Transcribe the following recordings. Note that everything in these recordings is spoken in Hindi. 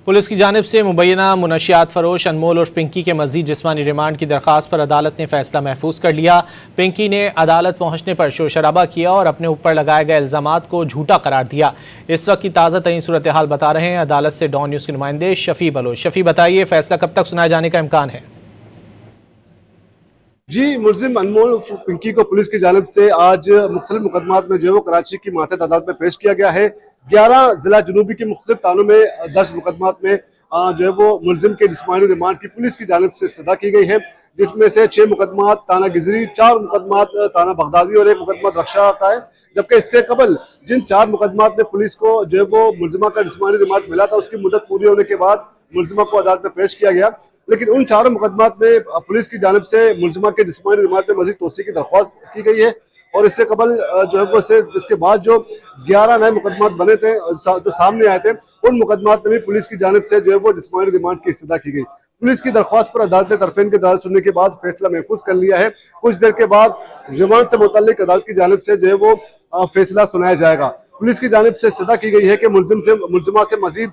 पुलिस की जानिब से मुबैना मुनशियात फरोश अनमोल और पिंकी के मजीद जिस्मानी रिमांड की दरख्वास्त पर अदालत ने फैसला महफूज कर लिया। पिंकी ने अदालत पहुंचने पर शोर शराबा किया और अपने ऊपर लगाए गए इल्जामात को झूठा करार दिया। इस वक्त की ताज़ा तरीन सूरत हाल बता रहे हैं अदालत से डॉन न्यूज़ के नुमाइंदे शफी बलोच। शफी, बताइए फैसला कब तक सुनाए जाने का इम्कान है? जी, मुलजिम अनमोल पिंकी को पुलिस की जानिब से आज मुख्तलिफ मुकदमात में जो है वो कराची की मातहत अदालत में पेश किया गया है। 11 जिला जुनूबी की मुख्तलिफ थानों में दर्ज मुकदमात में जो है वो मुलजिम के जिस्मानी रिमांड की पुलिस की जानिब से सदा की गई है, जिसमें से 6 मुकदमात ताना गिजरी, 4 मुकदमात ताना बगदादी और 1 मुकदमा रक्षा का है। जबकि इससे कबल जिन 4 मुकदमात में पुलिस को जो है वो मुलजिमा का जिस्मानी रिमांड मिला था, उसकी मुद्दत पूरी होने के बाद मुलजिमा को अदालत में पेश किया गया। लेकिन उन 4 मुकदमात में पुलिस की जानिब से मुलजिमा के जिस्मानी रिमांड में मजीद तोसी की दरख्वास्त की गई है और इससे कबल जो है वो इसके बाद जो 11 नए मुकदमात बने थे जो सामने आए थे, उन मुकदमात में भी पुलिस की जानिब से जो है वो जिस्मानी रिमांड की इस्तदा की गई। पुलिस की दरख्वास्त पर अदालत ने तरफेन की दलाल सुनने के बाद फैसला महफूज कर लिया है। कुछ देर के बाद रिमांड से मुतल्लिक अदालत की जानिब से जो है वो फैसला सुनाया जाएगा। पुलिस की जानिब से इस्तदा की गई है कि मुलजिमा से मजीद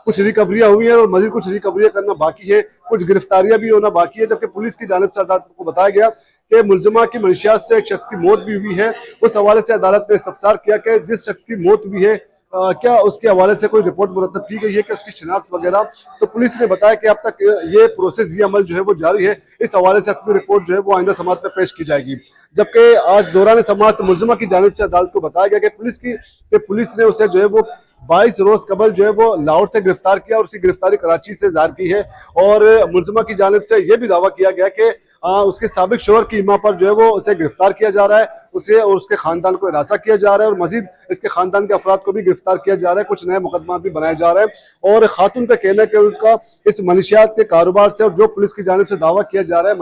कुछ रिकवरियां हुई हैं और मजीद कुछ रिकवरियां करना बाकी है, कुछ गिरफ्तारियां भी होना बाकी है। जबकि पुलिस की जानिब से अदालत को बताया गया कि मुलजिमा की मंशियात से एक शख्स की मौत भी हुई है। उस हवाले से अदालत ने इस्तफसार किया कि जिस शख्स की मौत हुई है क्या उसके हवाले से कोई रिपोर्ट मुरतब की गई है कि उसकी शिनाख्त वगैरह। तो पुलिस ने बताया कि अब तक ये प्रोसेस, ये अमल जो है वो जारी है। इस हवाले से अपनी रिपोर्ट जो है वो आइंदा समाअत में पेश की जाएगी। जबकि आज दौरान समाअत मुलजिमा की जानिब से अदालत को बताया गया कि पुलिस ने उसे जो है वो 22 रोज कबल जो है वो लाहौर से गिरफ्तार किया और उसकी गिरफ्तारी कराची से जाहिर की है। और मुलजिमा की जानिब से यह भी दावा किया गया कि उसके साबिक शोहर की इमा पर जो है वो उसे गिरफ्तार किया जा रहा है, उसे और उसके खानदान को हिरासत किया जा रहा है और मजीद इसके खानदान के अफराद को भी गिरफ्तार किया जा रहा है। कुछ नए मुकदमा भी बनाए जा रहे हैं और खातून का कहना है कि उसका इस मनशियात के कारोबार से और जो पुलिस की जानिब से दावा किया जा रहा है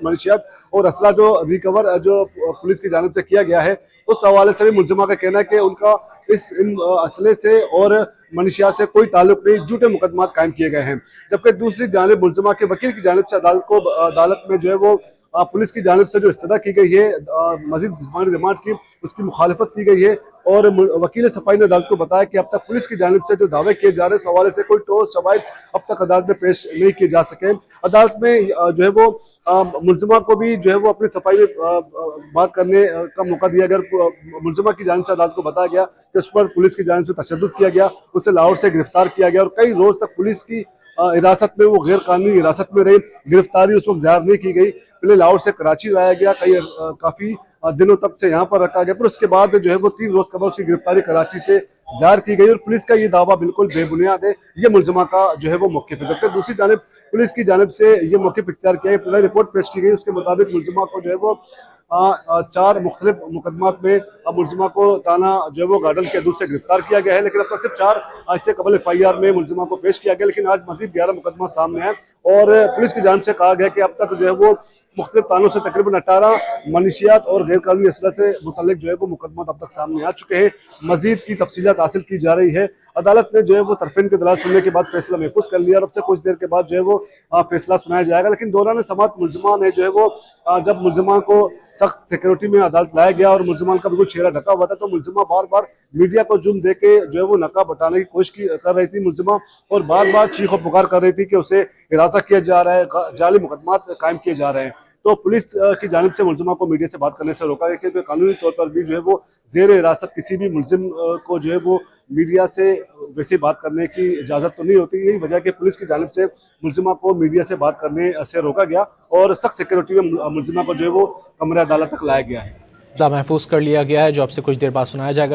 मनशियात और असला जो रिकवर जो पुलिस की जानिब से किया गया है, उस हवाले से भी मुलजिमा का कहना है कि उनका इन असले से और मनशियात से कोई ताल्लुक नहीं, झूठे मुकदमात कायम किए गए हैं। जबकि दूसरी जानिब मुलजिमा के वकील की जानिब से अदालत में जो है वो पुलिस की जानिब से जो इस्तदा की गई है मजीद जिस्मानी रिमांड की, उसकी मुखालफत की गई है। और वकील सफाई ने अदालत को बताया कि अब तक पुलिस की जानिब से जो दावे किए जा रहे हैं, इस हवाले से कोई ठोस शवाहिद अब तक अदालत में पेश नहीं किए जा सके। अदालत में जो है वो मुलजिमा को भी जो है वो अपनी सफाई में बात करने का मौका दिया गया। मुलजिमा की जानिब से अदालत को बताया गया कि उस पर पुलिस की जानिब से तशद्दुद किया गया, उसे लाहौर से गिरफ्तार किया गया और कई रोज तक पुलिस की हिरासत में वो गैर कानूनी हिरासत में रही। गिरफ्तारी उस वक्त जाहिर नहीं की गई, पहले लाहौर से कराची लाया गया, काफी दिनों तक से यहाँ पर रखा गया, फिर उसके बाद जो है वो 3 रोज कबल उसकी गिरफ्तारी कराची से जाहिर की गई और पुलिस का ये दावा बिल्कुल बेबुनियाद है। ये मुलजिमा का जो है वो मौक़िफ़ है। जबकि दूसरी जानिब पुलिस की जानिब से ये मौक़िफ़ इख्तियार किया है, रिपोर्ट पेश की गई, उसके मुताबिक मुलजिमा को जो है वो 4 मुख्तलिफ मुकदमात में मुलजिमा को ताना जो है वो गार्डन के हदूद से गिरफ्तार किया गया है। लेकिन अब तक सिर्फ 4 इससे कबल FIR में मुलजिमा को पेश किया गया, लेकिन आज मजीद 11 मुकदमा सामने आए और पुलिस की जानिब से कहा गया कि अब तक जो है वो मुख्तलिफ थानों से तकरीबन 18 मनशियात और गैर कानूनी असला से मुतल्लिक जो है वो मुकदमा अब तक सामने आ चुके हैं। मजीद की तफसीलात हासिल की जा रही है। अदालत ने जो है वो तरफीन के दलाल सुनने के बाद फैसला महफूज कर लिया और अब से कुछ देर के बाद जो है वो फैसला सुनाया जाएगा। लेकिन दौरान समाअत मुलजिमा ने जो है वो जब मुलजिमा को सख्त सिक्योरिटी में अदालत लाया गया और मुलजिमा का बिल्कुल चेहरा ढका हुआ था, तो मुलजिमा बार बार मीडिया को जुम दे के जो है वो नकाब हटाने की कोशिश कर रही थी मुलजिमा, और बार बार चीख पुकार कर रही थी कि उसे हिरासत किया जा रहा है, जाली मुकदमात कायम किए जा रहे हैं। तो पुलिस की जानिब से मुलजिमा को मीडिया से बात करने से रोका गया क्योंकि कानूनी तौर पर भी जो है वो ज़ेर हिरासत किसी भी मुलजिम को जो है वो मीडिया से वैसे बात करने की इजाज़त तो नहीं होती। यही वजह कि पुलिस की जानिब से मुलजिमा को मीडिया से बात करने से रोका गया और सख्त सिक्योरिटी में मुलजिमा को जो है वो कमरे अदालत तक लाया गया है। महफूज कर लिया गया है, जो अब से कुछ देर बाद सुनाया जाएगा।